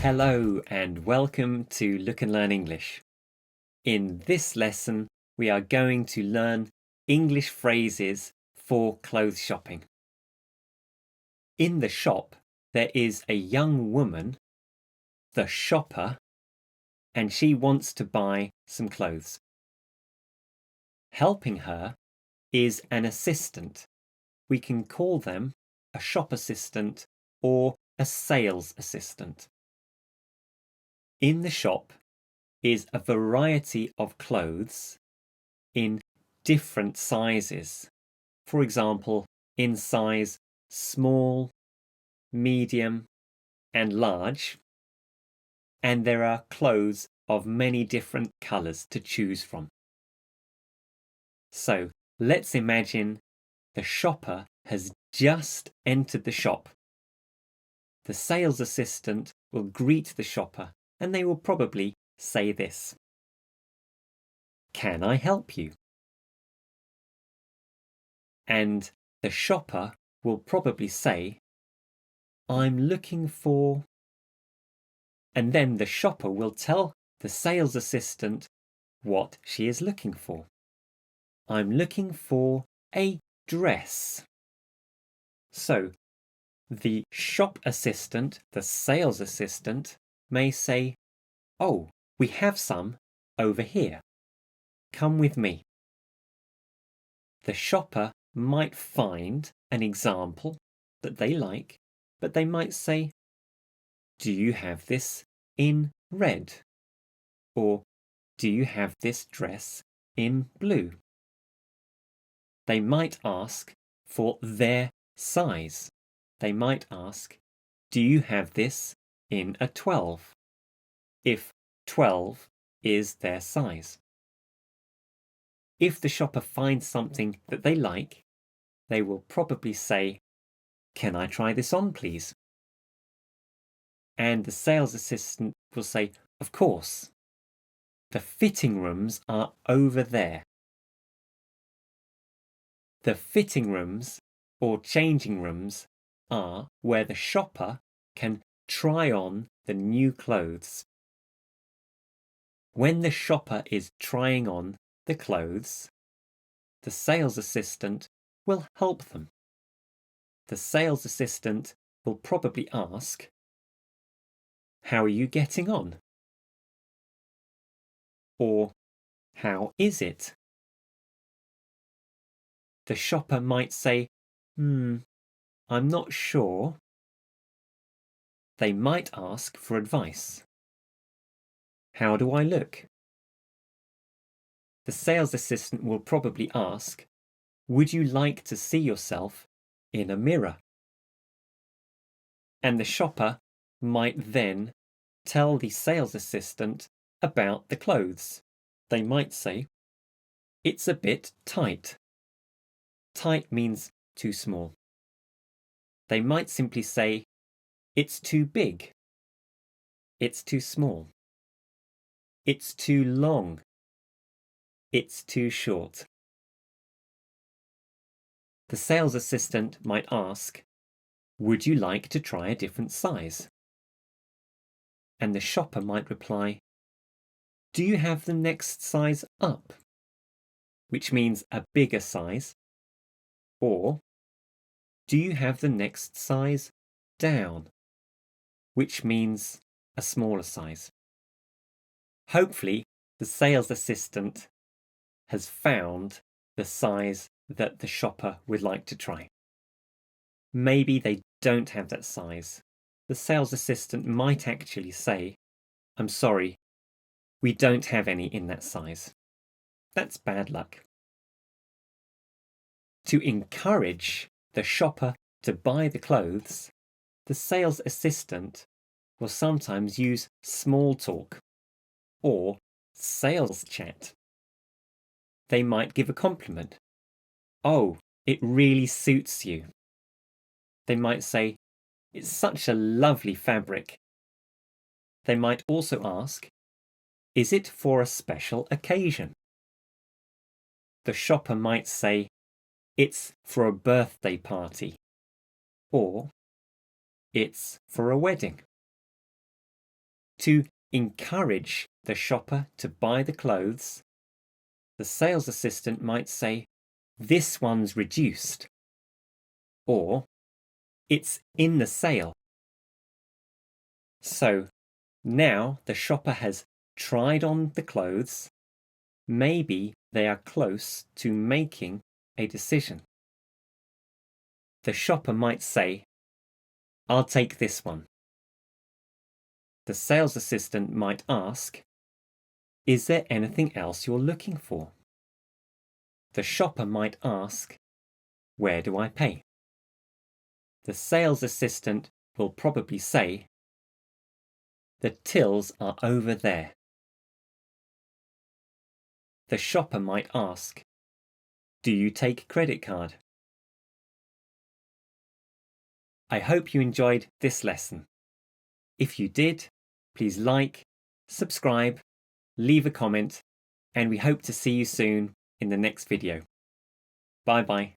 Hello and welcome to Look and Learn English. In this lesson, we are going to learn English phrases for clothes shopping. In the shop, there is a young woman, the shopper, and she wants to buy some clothes. Helping her is an assistant. We can call them a shop assistant or a sales assistant. In the shop is a variety of clothes in different sizes. For example, in size small, medium, and large. And there are clothes of many different colours to choose from. So let's imagine the shopper has just entered the shop. The sales assistant will greet the shopper and they will probably say this: "Can I help you?" And the shopper will probably say, "I'm looking for..." And then the shopper will tell the sales assistant what she is looking for. "I'm looking for a dress." So the shop assistant, the sales assistant, may say, "Oh, we have some over here. Come with me." The shopper might find an example that they like, but they might say, "Do you have this in red?" Or, "Do you have this dress in blue?" They might ask for their size. They might ask, "Do you have this in a 12?" if 12 is their size. If the shopper finds something that they like, they will probably say, "Can I try this on, please?" And the sales assistant will say, "Of course. The fitting rooms are over there." The fitting rooms or changing rooms are where the shopper can try on the new clothes. When the shopper is trying on the clothes, the sales assistant will help them. The sales assistant will probably ask, "How are you getting on?" Or, "How is it?" The shopper might say, "I'm not sure." They might ask for advice. "How do I look?" The sales assistant will probably ask, "Would you like to see yourself in a mirror?" And the shopper might then tell the sales assistant about the clothes. They might say, "It's a bit tight." Tight means too small. They might simply say, "It's too big." "It's too small." "It's too long." "It's too short." The sales assistant might ask, "Would you like to try a different size?" And the shopper might reply, "Do you have the next size up?" which means a bigger size. Or, "Do you have the next size down?" which means a smaller size. Hopefully, the sales assistant has found the size that the shopper would like to try. Maybe they don't have that size. The sales assistant might actually say, "I'm sorry, we don't have any in that size." That's bad luck. To encourage the shopper to buy the clothes, the sales assistant will sometimes use small talk or sales chat. They might give a compliment. "Oh, it really suits you." They might say, "It's such a lovely fabric." They might also ask, "Is it for a special occasion?" The shopper might say, "It's for a birthday party," or "It's for a wedding." to encourage the shopper to buy the clothes, the sales assistant might say, "This one's reduced," or "It's in the sale." So now the shopper has tried on the clothes. Maybe they are close to making a decision. The shopper might say, "I'll take this one." The sales assistant might ask, "Is there anything else you're looking for?" The shopper might ask, "Where do I pay?" The sales assistant will probably say, "The tills are over there." The shopper might ask, "Do you take credit card?" I hope you enjoyed this lesson. If you did, please like, subscribe, leave a comment, and we hope to see you soon in the next video. Bye bye.